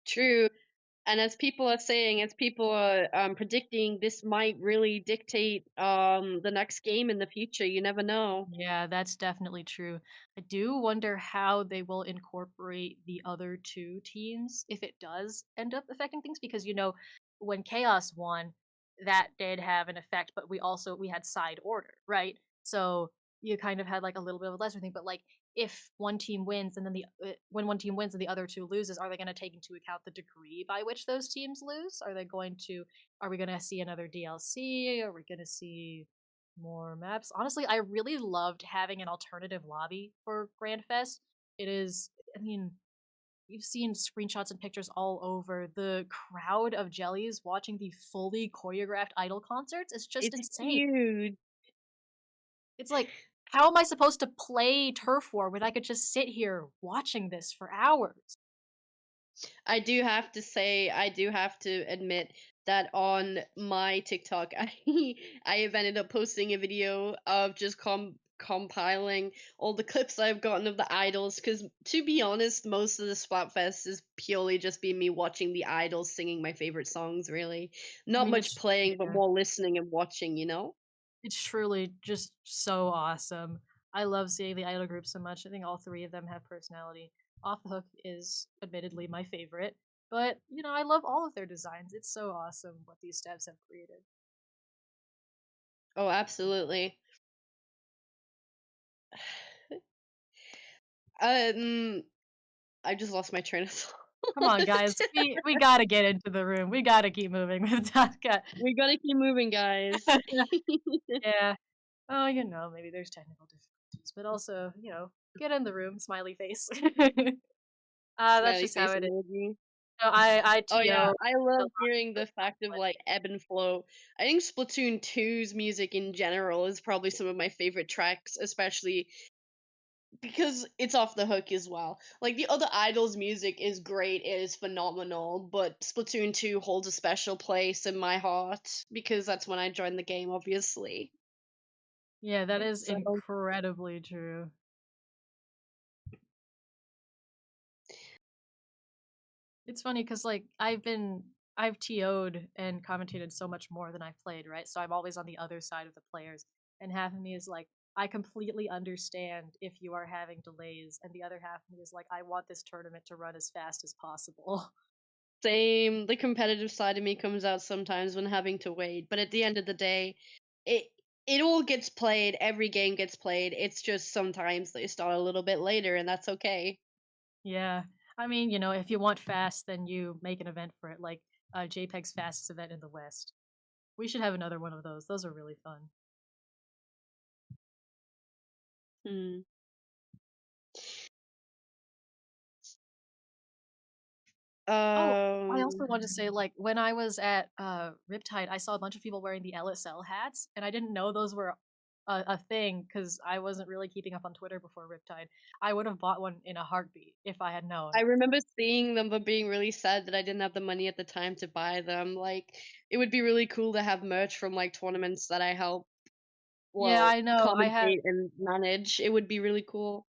True. And as people are saying, as people are predicting, this might really dictate the next game in the future. You never know. Yeah, that's definitely true. I do wonder how they will incorporate the other two teams if it does end up affecting things because when Chaos won, that did have an effect, but we had side order, right? So you kind of had like a little bit of a lesser thing, but like if one team wins and then when one team wins and the other two loses, are they going to take into account the degree by which those teams lose? Are we going to see another DLC? Are we going to see more maps. Honestly, I really loved having an alternative lobby for Grand Fest. It is, I mean, you've seen screenshots and pictures all over. The crowd of jellies watching the fully choreographed idol concerts is just It's insane. huge. It's like, how am I supposed to play Turf War when I could just sit here watching this for hours? I do have to say, I do have to admit that on my TikTok, I have ended up posting a video of just compiling all the clips I've gotten of the idols. Because to be honest, most of the Splatfest is purely just been me watching the idols singing my favorite songs. Really, I not mean, much playing, but yeah. more listening and watching. You know. It's truly just so awesome. I love seeing the idol group so much. I think all three of them have personality. Off the Hook is admittedly my favorite, but I love all of their designs. It's so awesome what these devs have created. Oh, absolutely. Um, I just lost my train of thought. Come on, guys. We gotta get into the room. We gotta keep moving with Taka. We gotta keep moving, guys. Yeah. Oh, maybe there's technical difficulties, but also, get in the room, smiley face. That's Smiley just how face it is. emoji. No, I Oh yeah, TO I a love lot hearing for the fact of Split. like ebb and flow. I think Splatoon 2's music in general is probably some of my favorite tracks, especially because it's off the hook as well. Like the other idols' music is great, it is phenomenal, but Splatoon 2 holds a special place in my heart because that's when I joined the game, obviously. Yeah, that is So incredibly true. It's funny because like, I've TO'd and commentated so much more than I've played, right? So I'm always on the other side of the players, and half of me is like, "I completely understand if you are having delays," and the other half of me is like, "I want this tournament to run as fast as possible." same, the competitive side of me comes out sometimes when having to wait, but at the end of the day, it it all gets played, every game gets played. It's just sometimes they start a little bit later and that's okay. Yeah. I mean, if you want fast, then you make an event for it, like, JPEG's fastest event in the West. We should have another one of those. Those are really fun. Hmm. Oh, I also Um wanted to say, like, when I was at, Riptide, I saw a bunch of people wearing the LSL hats, and I didn't know those were a thing because I wasn't really keeping up on Twitter before Riptide. I would have bought one in a heartbeat if I had known. I remember seeing them but being really sad that I didn't have the money at the time to buy them. Like it would be really cool to have merch from like tournaments that I help Yeah, well I know. commentate and manage. It would be really cool.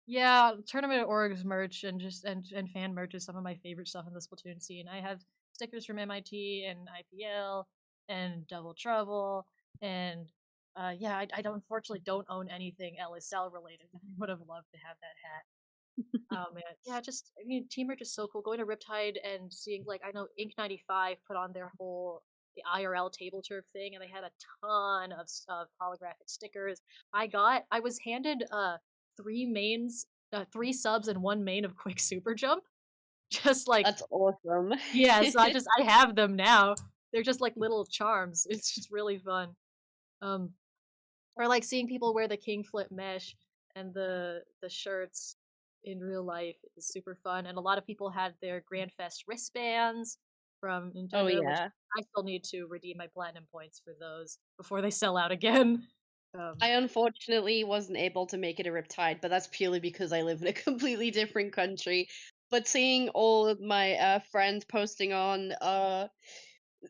Yeah, tournament orgs merch and just and fan merch is some of my favorite stuff in the Splatoon scene. I have stickers from MIT and IPL and Double Trouble and yeah, I don't unfortunately don't own anything LSL related. I would have loved to have that hat. Oh man, yeah, just I mean, team merch is so cool. Going to Riptide and seeing like I know Ink 95 put on their whole the IRL table turf thing, and they had a ton of holographic stickers. I was handed three mains, three subs and one main of Quick Super Jump. Just like That's awesome. yeah, so I have them now. They're just like little charms. It's just really fun. Um, or like seeing people wear the king flip mesh and the shirts in real life is super fun. And a lot of people had their Grand Fest wristbands from Oh Nintendo, which yeah. I still need to redeem my platinum points for those before they sell out again. I unfortunately wasn't able to make it a Riptide, but that's purely because I live in a completely different country. But seeing all of my friends posting on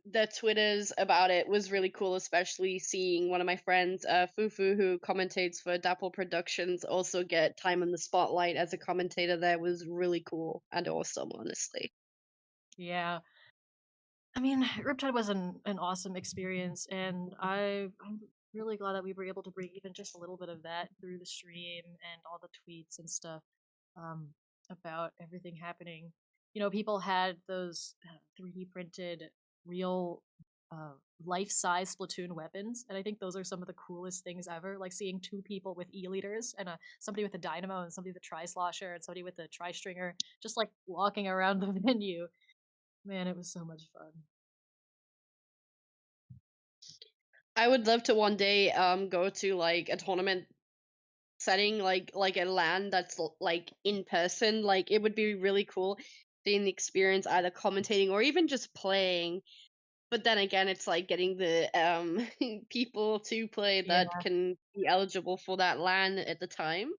their Twitters about it was really cool, especially seeing one of my friends, Fufu, who commentates for Dapple Productions, also get time in the spotlight as a commentator there was really cool and awesome, honestly. Yeah. I mean, Riptide was an awesome experience, and I'm really glad that we were able to bring even just a little bit of that through the stream and all the tweets and stuff um, about everything happening. You know, people had those 3D printed real uh, life size Splatoon weapons, and I think those are some of the coolest things ever. Like seeing two people with E leaders and somebody with a dynamo and somebody with a tri slosher and somebody with a tri stringer, just like walking around the venue. Man, it was so much fun. I would love to one day go to like a tournament setting, like a LAN that's like in person. Like it would be really cool seeing the experience, either commentating or even just playing. But then again, it's like getting the people to play that Yeah. can be eligible for that LAN at the time.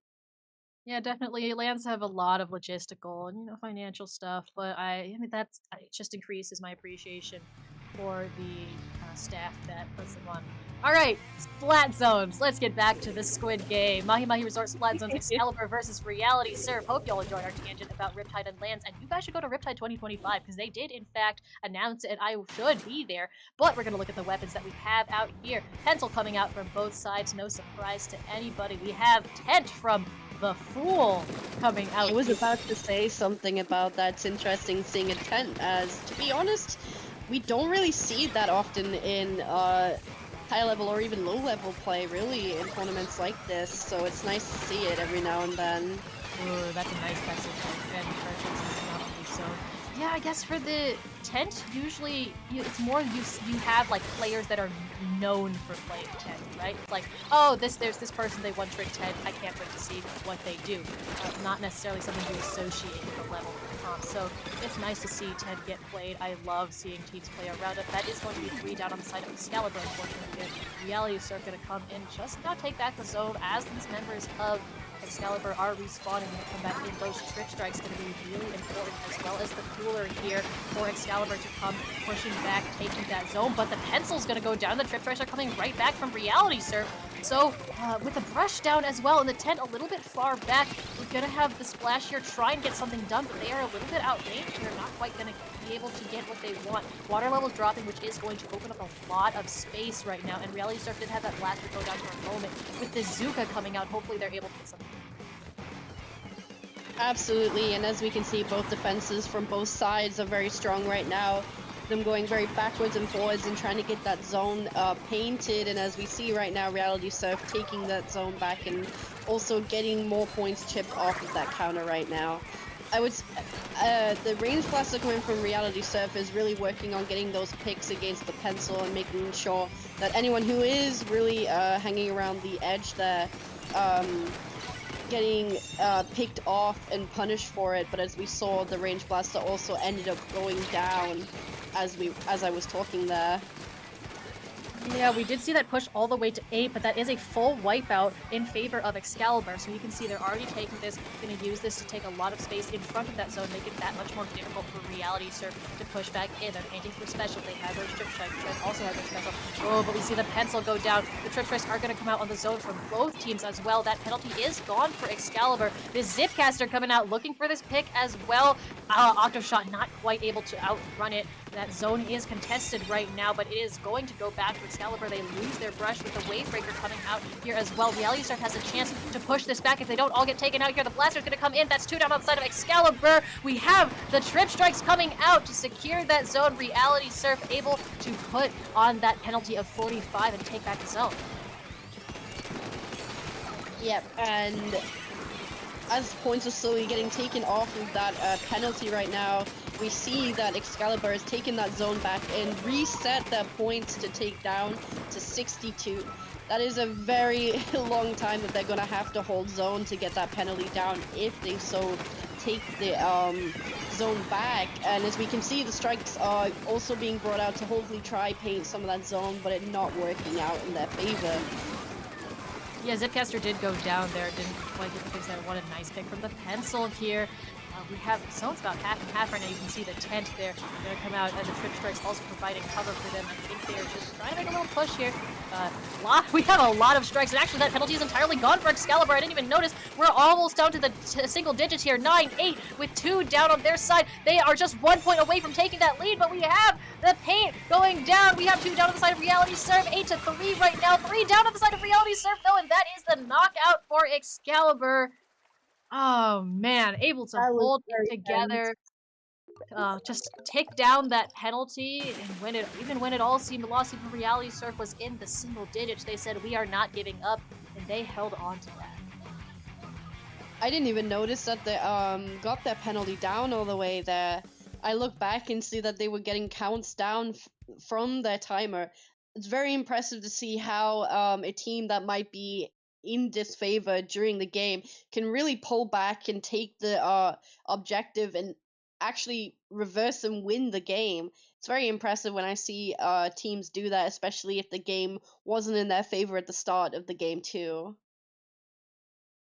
Yeah, definitely. Lands have a lot of logistical and financial stuff, but I mean it just increases my appreciation for the staff that puts them on. All right, Splat Zones. Let's get back to the Squid game. Mahi-Mahi Resort Splat Zones Excalibur versus Reality Surf. Hope y'all enjoyed our tangent about Riptide and Lands, and you guys should go to Riptide 2025 because they did in fact announce it. I should be there, but we're gonna look at the weapons that we have out here. Pencil coming out from both sides, no surprise to anybody. We have Tent from the Fool coming out. I was about to say something about that. It's interesting seeing a tent, as to be honest, we don't really see it that often in high level or even low level play, really, in tournaments like this. So it's nice to see it every now and then. Ooh, that's a nice message. And Chargers not only so. Yeah, I guess for the tent, usually it's more you have like players that are known for playing tent, right? It's like, oh, there's this person, they one trick tent. I can't wait to see what they do. Not necessarily something you associate with a level. So it's nice to see tent get played. I love seeing teams play around it. That is going to be 3 down on the side of Excalibur, unfortunately. Reality Surf going to come in just now, take back the zone as these members of Excalibur are respawning and come back in. Those trip strikes going to be really important, as well as the cooler here for Excalibur to come pushing back, taking that zone. But the pencil's going to go down. The trip strikes are coming right back from Reality Surf. So with the brush down as well, and the tent a little bit far back, we're going to have the Splash here try and get something done, but they are a little bit outrange. They're not quite going to be able to get what they want. Water levels dropping, which is going to open up a lot of space right now, and Reality Surf did have that blaster go down for a moment. With the Zuka coming out, hopefully they're able to get something. Absolutely, and as we can see, both defenses from both sides are very strong right now. Them going very backwards and forwards and trying to get that zone painted, and as we see right now, Reality Surf taking that zone back and also getting more points chipped off of that counter right now. The range blaster coming from Reality Surf is really working on getting those picks against the pencil and making sure that anyone who is really hanging around the edge there getting picked off and punished for it. But as we saw, the range blaster also ended up going down as I was talking there. Yeah, we did see that push all the way to 8, but that is a full wipeout in favor of Excalibur. So you can see they're already taking this, going to use this to take a lot of space in front of that zone, make it that much more difficult for Reality Surf to push back in. They're painting for special. They have those trip strikes. They also have their special. Oh, but we see the pencil go down. The trip strikes are going to come out on the zone from both teams as well. That penalty is gone for Excalibur. The Zipcaster coming out looking for this pick as well. Octoshot not quite able to outrun it. That zone is contested right now, but it is going to go back to Excalibur. They lose their brush with the Wavebreaker coming out here as well. Reality Surf has a chance to push this back if they don't all get taken out here. The Blaster's going to come in. That's 2 down on the side of Excalibur. We have the Trip Strikes coming out to secure that zone. Reality Surf able to put on that penalty of 45 and take back the zone. Yep, and as points are slowly getting taken off of that penalty right now, we see that Excalibur has taken that zone back and reset their points to take down to 62. That is a very long time that they're going to have to hold zone to get that penalty down if they so take the zone back. And as we can see, the strikes are also being brought out to hopefully try paint some of that zone, but it not working out in their favor. Yeah, Zipcaster did go down there. Didn't quite get the picks that I wanted. Nice pick from the pencil here. We have zones about half and half right now. You can see the tent there. They're gonna come out, and the trip strikes also providing cover for them. I think they are just trying to make a little push here. We have a lot of strikes, and actually that penalty is entirely gone for Excalibur. I didn't even notice. We're almost down to the single digits here, 9-8, with 2 down on their side. They are just 1 point away from taking that lead, but we have the paint going down. We have 2 down on the side of Reality Surf, 8-3 right now. 3 down on the side of Reality Surf, though, and that is the knockout for Excalibur. Oh man, able to That was hold it very tense. together, just take down that penalty, and even when it all seemed lost, even Reality Surf was in the single digits, they said we are not giving up, and they held on to that. I didn't even notice that they got that penalty down all the way there. I look back and see that they were getting counts down from their timer. It's very impressive to see how a team that might be in disfavor during the game can really pull back and take the objective and actually reverse and win the game. It's very impressive when I see teams do that, especially if the game wasn't in their favor at the start of the game too.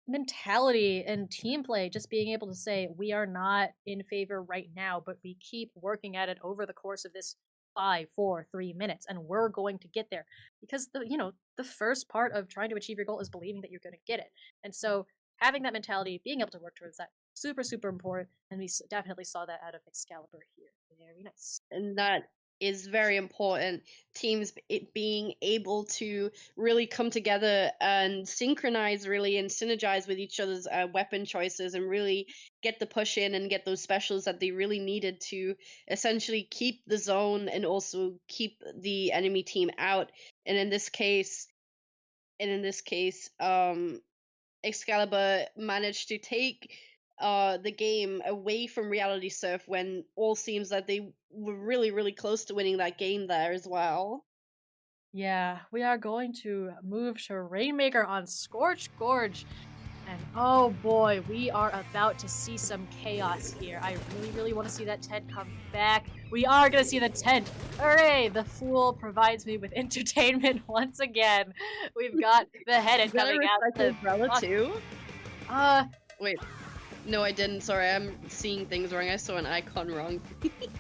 Mentality and team play, just being able to say we are not in favor right now, but we keep working at it over the course of this 5 4 3 minutes, and we're going to get there, because the first part of trying to achieve your goal is believing that you're going to get it. And so having that mentality, being able to work towards that, super important, and we definitely saw that out of Excalibur here. Very nice. And that is very important. Teams being able to really come together and synchronize really and synergize with each other's weapon choices and really get the push in and get those specials that they really needed to essentially keep the zone and also keep the enemy team out. And in this case, Excalibur managed to take the game away from Reality Surf when all seems that they were really, really close to winning that game there as well. Yeah, we are going to move to Rainmaker on Scorch Gorge. And oh boy, we are about to see some chaos here. I really want to see that tent come back. We are going to see the tent. Hooray! The Fool provides me with entertainment once again. We've got the head Did I coming out. respect Umbrella too? Uh, Wait, no, I didn't. Sorry, I'm seeing things wrong. I saw an icon wrong.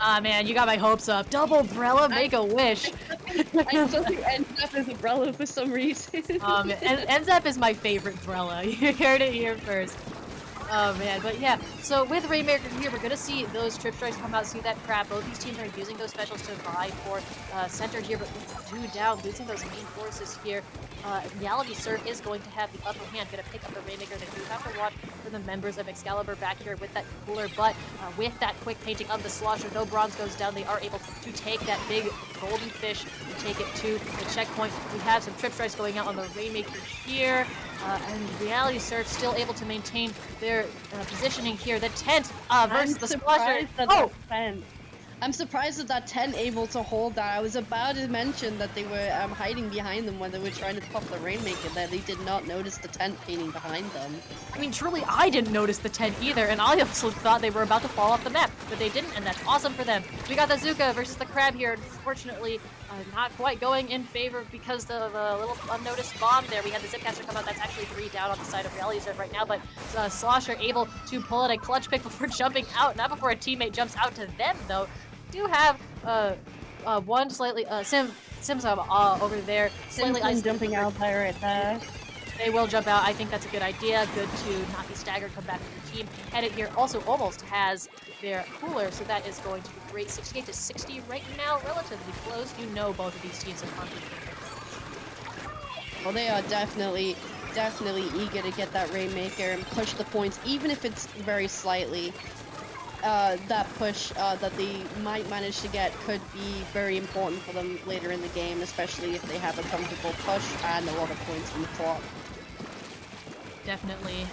man, you got my hopes up. Double Brella, make a wish. I still think NZAP is Umbrella for some reason. NZAP is my favorite Brella. You heard it here first. Oh man, but yeah, so with Rainmaker here, we're gonna see those trip strikes come out, see that crap. Both these teams are using those specials to vie for center here, but with 2 down, losing those main forces here. Reality Surf is going to have the upper hand, gonna pick up the Rainmaker. They do have to watch for the members of Excalibur back here with that cooler, but with that quick painting of the Slosher, no bronze goes down, they are able to take that big golden fish and take it to the checkpoint. We have some trip strikes going out on the Rainmaker here. And Reality Surf still able to maintain their positioning here. The tent versus the Splasher. Oh! I'm surprised that that tent able to hold that. I was about to mention that they were hiding behind them when they were trying to pop the Rainmaker there. They did not notice the tent painting behind them. I mean, truly, I didn't notice the tent either, and I also thought they were about to fall off the map, but they didn't, and that's awesome for them. We got the Zuka versus the Crab here. Unfortunately, not quite going in favor because of a little unnoticed bomb there. We had the Zipcaster come out. That's actually 3 down on the side of Reality Surf right now, but Slosher able to pull out a clutch pick before jumping out. Not before a teammate jumps out to them, though. Do have one slightly Sims over there slightly jumping out there right there. They will jump out. I think that's a good idea. Good to not be staggered, come back with the team. Headed here also almost has their cooler, so that is going to be great. 68-60 right now, relatively close. You know both of these teams are confident. Well, they are definitely eager to get that Rainmaker and push the points, even if it's very slightly. That push that they might manage to get could be very important for them later in the game, especially if they have a comfortable push and a lot of points from the clock. Definitely.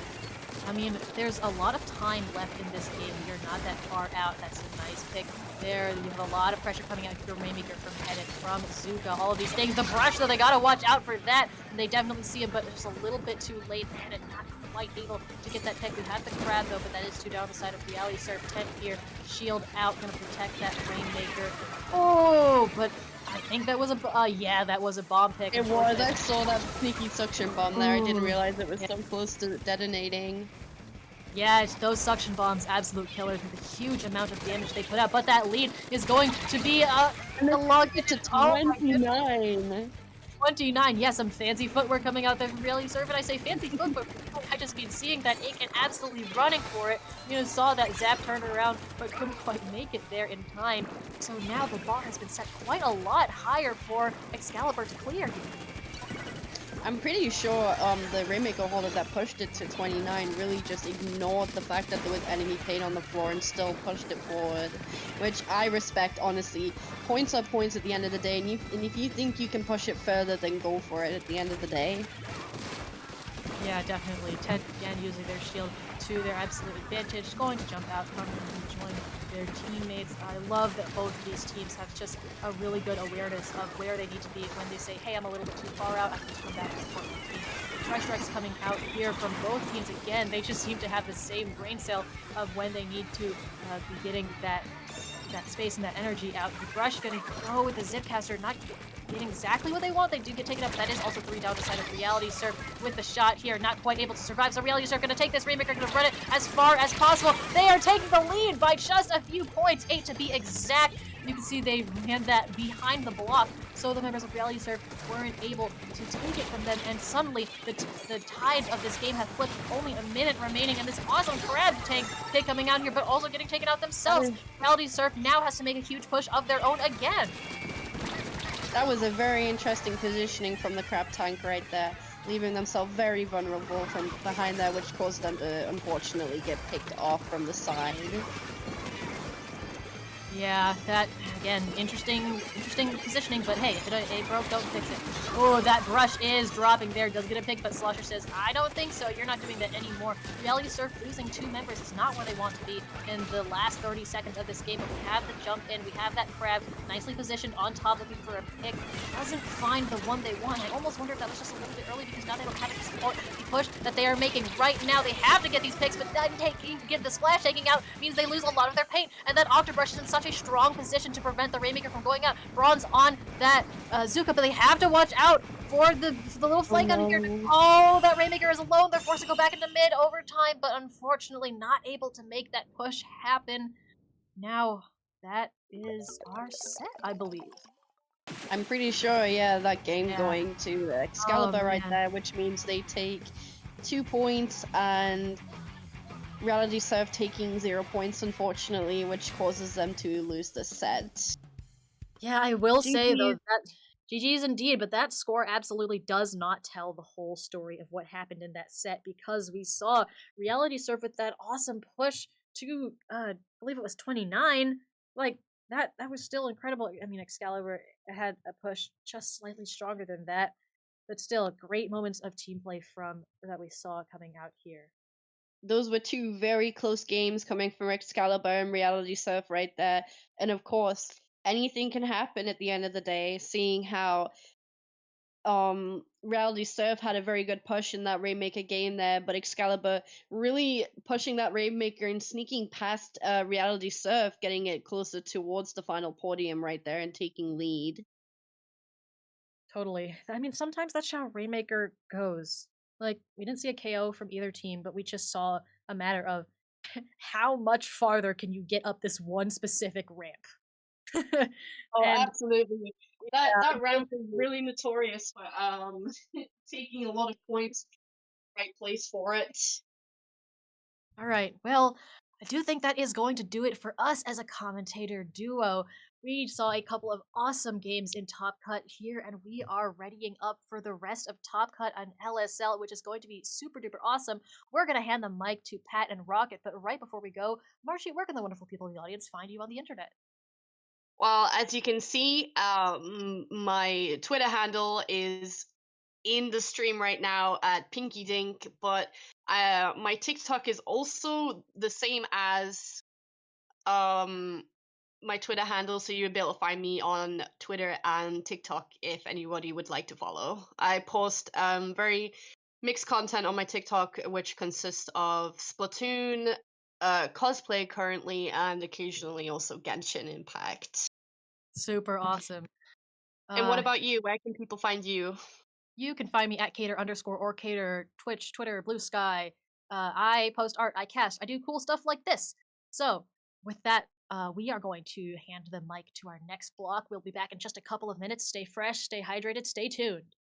I mean, there's a lot of time left in this game. You're not that far out. That's a nice pick there. You have a lot of pressure coming out from Rainmaker, from Headed, from Zuka, all of these things. The brush, though, they gotta watch out for that. And they definitely see him, but it's a little bit too late. Headed not quite able to get that tech. We have the Crab, though, but that is 2 down the side of Reality Surf. Tent here, shield out, gonna protect that Rainmaker. Oh, but I think that was a, yeah, that was a bomb pick. It was, I saw that sneaky suction bomb there. I didn't realize it was so close to detonating. Yes, those suction bombs, absolute killers with a huge amount of damage they put out, but that lead is going to be And they took it elongated. to Oh my goodness. 29. 29. Yes, some fancy footwork coming out there from Reality Surf, and I say fancy footwork, I just mean seeing that Ink and absolutely running for it. You know, saw that Zap turn around, but couldn't quite make it there in time. So now the bar has been set quite a lot higher for Excalibur to clear here. I'm pretty sure the Rainmaker holder that pushed it to 29 really just ignored the fact that there was enemy paint on the floor and still pushed it forward, which I respect, honestly. Points are points at the end of the day, and if you think you can push it further, then go for it at the end of the day. Yeah, definitely. Ted again using their shield to their absolute advantage, going to jump out, coming and join their teammates. I love that both of these teams have just a really good awareness of where they need to be when they say, hey, I'm a little bit too far out, I can just come back and support my team. Tri-Strikes coming out here from both teams again. They just seem to have the same brain cell of when they need to be getting that space and that energy out. The Brush gonna go with the Zipcaster, not getting exactly what they want. They do get taken up. That is also 3 down the side of Reality Surf with the shot here. Not quite able to survive. So Reality Surf gonna take this. Rainmaker gonna run it as far as possible. They are taking the lead by just a few points, 8 to be exact. You can see they ran that behind the block, so the members of Reality Surf weren't able to take it from them, and suddenly the tides of this game have flipped. Only a minute remaining, and this awesome crab tank coming out here, but also getting taken out themselves. Reality Surf now has to make a huge push of their own again. That was a very interesting positioning from the crab tank right there, leaving themselves very vulnerable from behind there, which caused them to unfortunately get picked off from the side. Yeah, that, again, interesting positioning, but hey, if it ain't broke, don't fix it. Oh, that brush is dropping there, does get a pick, but Slosher says, I don't think so, you're not doing that anymore. Reality Surf losing 2 members is not where they want to be in the last 30 seconds of this game, but we have the jump in, we have that crab nicely positioned on top looking for a pick. Doesn't find the one they want. I almost wonder if that was just a little bit early because now they don't have the support, the push that they are making right now. They have to get these picks, but then get the splash taking out means they lose a lot of their paint, and that Octobrush is in such a strong position to prevent the Rainmaker from going out. Bronze on that Zuka, but they have to watch out for the little flank on here. Oh, that Rainmaker is alone. They're forced to go back into mid overtime, but unfortunately not able to make that push happen. Now, that is our set, I believe. I'm pretty sure, yeah, that game Yeah. going to Oh, Excalibur right man. there, which means they take 2 points and Reality Surf taking 0 points, unfortunately, which causes them to lose the set. Yeah, I will say though GG's. that GG's indeed, but that score absolutely does not tell the whole story of what happened in that set because we saw Reality Surf with that awesome push to I believe it was 29. Like that was still incredible. I mean, Excalibur had a push just slightly stronger than that, but still great moments of team play from that we saw coming out here. Those were 2 very close games coming from Excalibur and Reality Surf right there. And of course, anything can happen at the end of the day, seeing how Reality Surf had a very good push in that Rainmaker game there, but Excalibur really pushing that Rainmaker and sneaking past Reality Surf, getting it closer towards the final podium right there and taking lead. Totally. I mean, sometimes that's how Rainmaker goes. Like, we didn't see a KO from either team, but we just saw a matter of how much farther can you get up this one specific ramp? Oh, And absolutely. That yeah, ramp is really notorious for taking a lot of points, right place for it. all right. Well, I do think that is going to do it for us as a commentator duo. We saw a couple of awesome games in Top Cut here, and we are readying up for the rest of Top Cut on LSL, which is going to be super duper awesome. We're going to hand the mic to Pat and Rocket, but right before we go, Marshy, where can the wonderful people in the audience find you on the internet? Well, as you can see, my Twitter handle is in the stream right now at Pinky Dink, but my TikTok is also the same as um my Twitter handle, so you'll be able to find me on Twitter and TikTok if anybody would like to follow. I post very mixed content on my TikTok, which consists of Splatoon, cosplay currently, and occasionally also Genshin Impact. Super awesome. And what Uh, about you? Where can people find you? You can find me at Cater underscore or Cater, Twitch, Twitter, Blue Sky. I post art, I cast, I do cool stuff like this. So, with that, we are going to hand the mic to our next block. We'll be back in just a couple of minutes. Stay fresh, stay hydrated, stay tuned.